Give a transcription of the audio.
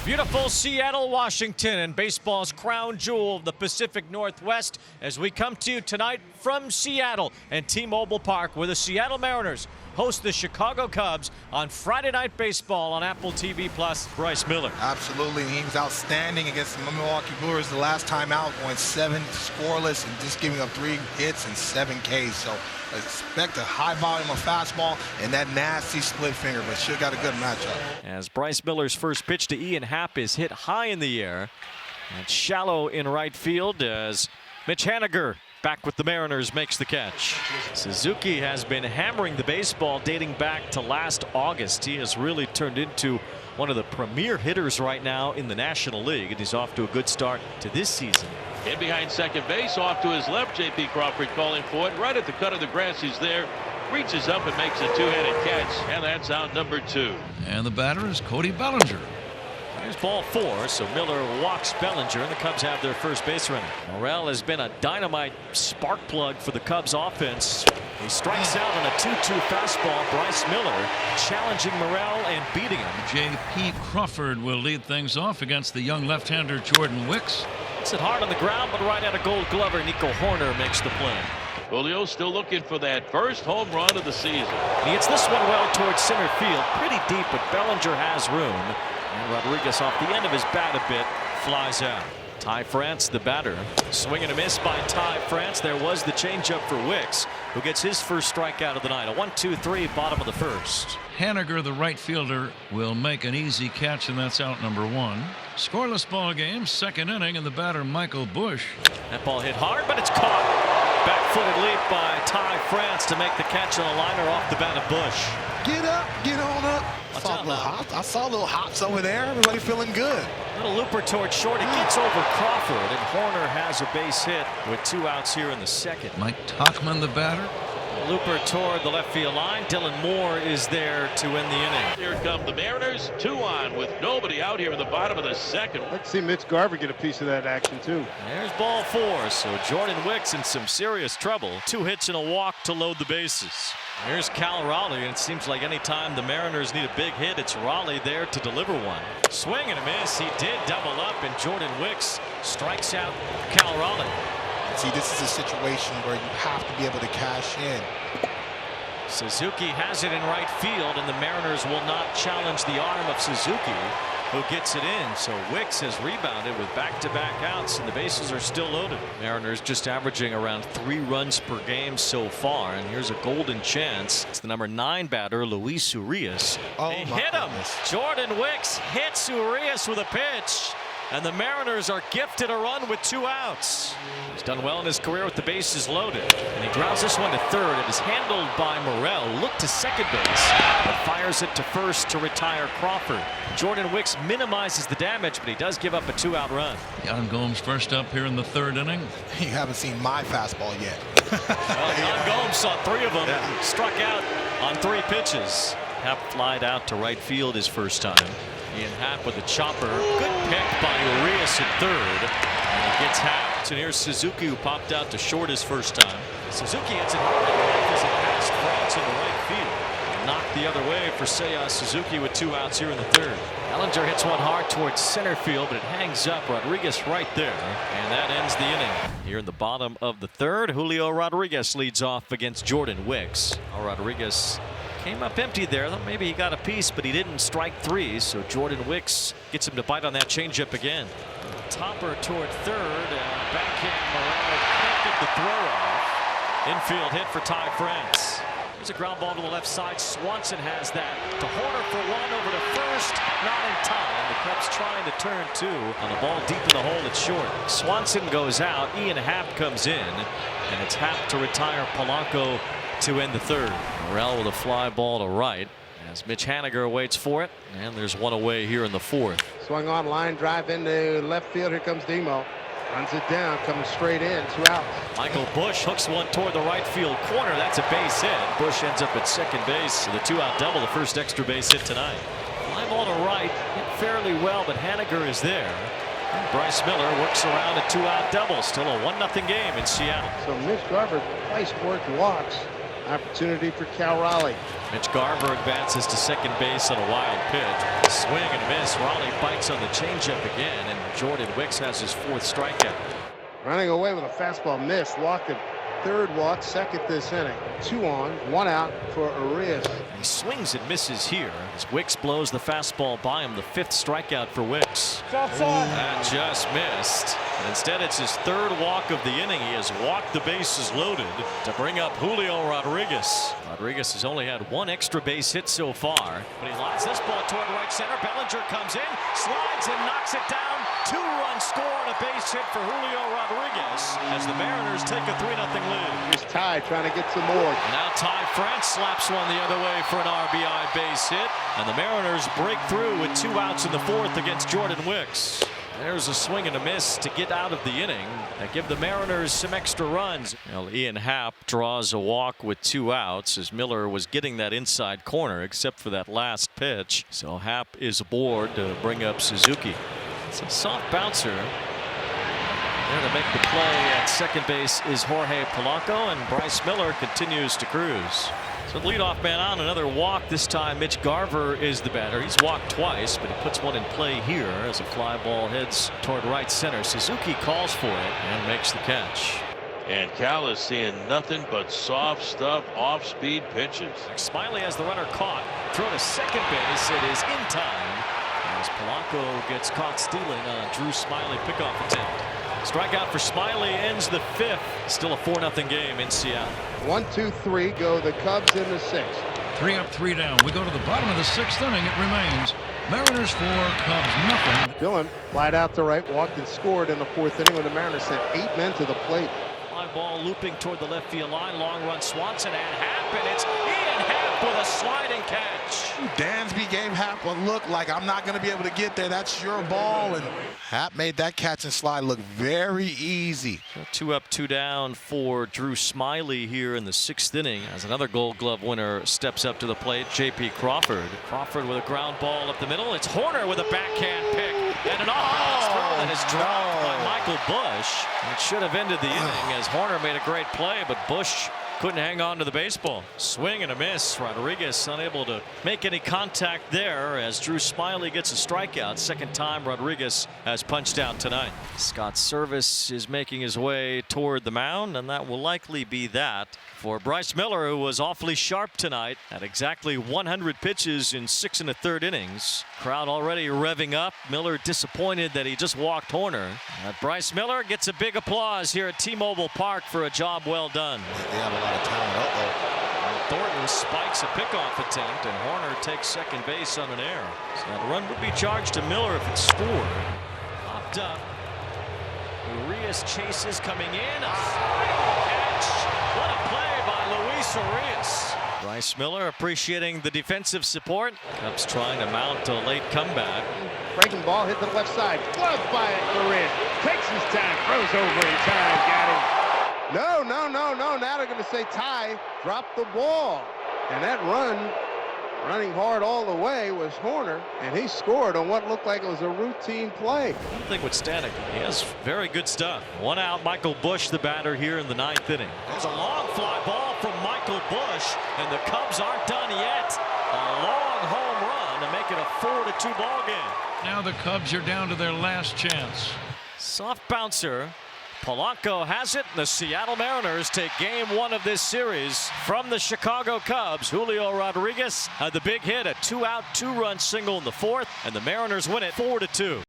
Beautiful Seattle, Washington, and baseball's crown jewel of the Pacific Northwest as we come to you tonight from Seattle and T-Mobile Park, where the Seattle Mariners host the Chicago Cubs on Friday Night Baseball on Apple TV+. Bryce Miller. Absolutely. He was outstanding against the Milwaukee Brewers the last time out, going 7 scoreless and just giving up 3 hits and 7 Ks. So expect a high volume of fastball and that nasty split finger, but sure got a good matchup. As Bryce Miller's first pitch to Ian Happ is hit high in the air and shallow in right field as Mitch Haniger, back with the Mariners, makes the catch. Suzuki has been hammering the baseball dating back to last August. He has really turned into one of the premier hitters right now in the National League, and he's off to a good start to this season. In behind second base, off to his left, J.P. Crawford calling for it. Right at the cut of the grass, he's there. Reaches up and makes a two-handed catch, and that's out number 2. And the batter is Cody Bellinger. Here's ball 4, so Miller walks Bellinger, and the Cubs have their first base runner. Morel has been a dynamite spark plug for the Cubs offense. He strikes out on a 2-2 fastball. Bryce Miller challenging Morel and beating him. J.P. Crawford will lead things off against the young left-hander Jordan Wicks. Hits it hard on the ground, but right at a Gold Glover. Nico Horner makes the play. Julio still looking for that first home run of the season. And he hits this one well towards center field. Pretty deep, but Bellinger has room. And Rodriguez off the end of his bat a bit, flies out. Ty France, the batter. Swing and a miss by Ty France. There was the changeup for Wicks, who gets his first strikeout of the night. A 1-2-3, bottom of the first. Haniger, the right fielder, will make an easy catch, and that's out number 1. Scoreless ball game, second inning, and the batter Michael Busch. That ball hit hard, but it's caught. Back-footed leap by Ty France to make the catch on a liner off the bat of Busch. Get up, get on up. I saw little hops over there. Everybody feeling good. Little looper towards short. He gets over Crawford, and Horner has a base hit with 2 outs here in the second. Mike Tauchman, the batter. Looper toward the left field line. Dylan Moore is there to end the inning. Here come the Mariners, 2 on with nobody out here in the bottom of the second. I'd like to see Mitch Garver get a piece of that action too. There's ball 4, so Jordan Wicks in some serious trouble. 2 hits and a walk to load the bases. Here's Cal Raleigh, and it seems like any time the Mariners need a big hit, it's Raleigh there to deliver one. Swing and a miss. He did double up, and Jordan Wicks strikes out Cal Raleigh. See, this is a situation where you have to be able to cash in. Suzuki has it in right field, and the Mariners will not challenge the arm of Suzuki, who gets it in. So Wicks has rebounded with back-to-back outs, and the bases are still loaded. Mariners just averaging around 3 runs per game so far, and here's a golden chance. It's the number 9 batter, Luis Urias. They hit him. Jordan Wicks hits Urias with a pitch, and the Mariners are gifted a run with 2 outs. He's done well in his career with the bases loaded, and he grounds this one to third. It is handled by Morel. Look to second base, but fires it to first to retire Crawford. Jordan Wicks minimizes the damage, but he does give up a 2-out run. Jan Gomes first up here in the 3rd inning. You haven't seen my fastball yet. Well, Jan Gomes saw 3 of them. Struck out on 3 pitches. Happ flied out to right field his first time. Ian Happ with a chopper. Good pick by Urias at 3rd. And he gets Happ. And here's Suzuki, who popped out to short his first time. Suzuki hits it hard as it passed France in the right field. Knocked the other way for Seiya Suzuki with 2 outs here in the 3rd. Bellinger hits one hard towards center field, but it hangs up. Rodriguez right there, and that ends the inning. Here in the bottom of the 3rd, Julio Rodriguez leads off against Jordan Wicks. Rodriguez came up empty there. Maybe he got a piece, but he didn't strike 3, so Jordan Wicks gets him to bite on that changeup again. Topper toward 3rd, and backhand Morel can't get the throw off. Infield hit for Ty France. There's a ground ball to the left side. Swanson has that to Horner for 1 over to first. Not in time. The Cubs trying to turn 2 on the ball deep in the hole. It's short. Swanson goes out. Ian Happ comes in, and it's Happ to retire Polanco to end the 3rd. Morel with a fly ball to right as Mitch Haniger waits for it, and there's 1 away here in the 4th. Swung on, line drive into left field. Here comes Demo. Runs it down, coming straight in, 2 outs. Michael Busch hooks one toward the right field corner. That's a base hit. Busch ends up at second base. The 2-out double, the first extra base hit tonight. Fly ball to right, hit fairly well, but Haniger is there. And Bryce Miller works around a 2-out double. Still a 1-0 game in Seattle. So Mitch Garver twice worked walks. Opportunity for Cal Raleigh. Mitch Garver advances to second base on a wild pitch. Swing and miss. Raleigh bites on the changeup again, and Jordan Wicks has his 4th strikeout. Running away with a fastball miss. Walked it. 3rd walk, 2nd this inning. 2 on, 1 out for Arias. He swings and misses here as Wicks blows the fastball by him. The 5th strikeout for Wicks. That just missed. And instead, it's his 3rd walk of the inning. He has walked the bases loaded to bring up Julio Rodriguez. Rodriguez has only had 1 extra base hit so far, but he lines this ball toward right center. Bellinger comes in, slides and knocks it down. 2-run score and a base hit for Julio Rodriguez as the Mariners take a 3-0 lead. Here's Ty trying to get some more. Now Ty France slaps one the other way for an RBI base hit, and the Mariners break through with 2 outs in the 4th against Jordan Wicks. There's a swing and a miss to get out of the inning that give the Mariners some extra runs. Well, Ian Happ draws a walk with 2 outs as Miller was getting that inside corner except for that last pitch. So Happ is aboard to bring up Suzuki. It's a soft bouncer. There to make the play at second base is Jorge Polanco, and Bryce Miller continues to cruise. So the leadoff man on, another walk. This time Mitch Garver is the batter. He's walked twice, but he puts one in play here as a fly ball heads toward right center. Suzuki calls for it and makes the catch. And Cal is seeing nothing but soft stuff, off-speed pitches. Smiley has the runner caught. Throw to second base. It is in time as Polanco gets caught stealing on Drew Smiley pickoff attempt. Strikeout for Smiley ends the 5th. Still a 4-0 game in Seattle. 1, 2, 3 go the Cubs in the 6th. 3 up, 3 down. We go to the bottom of the 6th inning. It remains Mariners 4, Cubs 0. Dillon flied out to right, walked and scored in the 4th inning when the Mariners sent 8 men to the plate. Fly ball looping toward the left field line. Long run Swanson and Happ, and it's Ian Happ with a sliding catch. Dansby gave Happ a look like, I'm not going to be able to get there. That's your ball. And Happ made that catch and slide look very easy. 2 up, 2 down for Drew Smiley here in the 6th inning as another Gold Glove winner steps up to the plate. J.P. Crawford. Crawford with a ground ball up the middle. It's Horner with a backhand pick and an off-balance throw that is dropped by Michael Busch. It should have ended the inning as Horner made a great play, but Busch couldn't hang on to the baseball. Swing and a miss. Rodriguez unable to make any contact there as Drew Smiley gets a strikeout. 2nd time Rodriguez has punched out tonight. Scott Service is making his way toward the mound, and that will likely be that for Bryce Miller, who was awfully sharp tonight at exactly 100 pitches in 6 1/3 innings. Crowd already revving up. Miller disappointed that he just walked Horner. Bryce Miller gets a big applause here at T-Mobile Park for a job well done. They have a lot of talent. Thornton spikes a pickoff attempt, and Horner takes second base on an error. So that run would be charged to Miller if it's scored. Popped up. Urias chases coming in. A sliding catch. What a play by Luis Urias. Bryce Miller appreciating the defensive support. Cubs trying to mount a late comeback. Breaking ball hit to the left side. Gloved by Urias. Takes his time. Throws over in time. Got him. No. Now they're going to say Ty dropped the ball. And that run, running hard all the way, was Horner. And he scored on what looked like it was a routine play. One thing with Stanek, he has very good stuff. 1 out, Michael Busch, the batter here in the 9th inning. There's a long fly ball from Michael Busch, and the Cubs aren't done yet. A long home run to make it a 4-2 ball game. Now the Cubs are down to their last chance. Soft bouncer. Polanco has it. The Seattle Mariners take game 1 of this series from the Chicago Cubs. Julio Rodriguez had the big hit, a 2-out, 2-run single in the 4th, and the Mariners win it 4-2.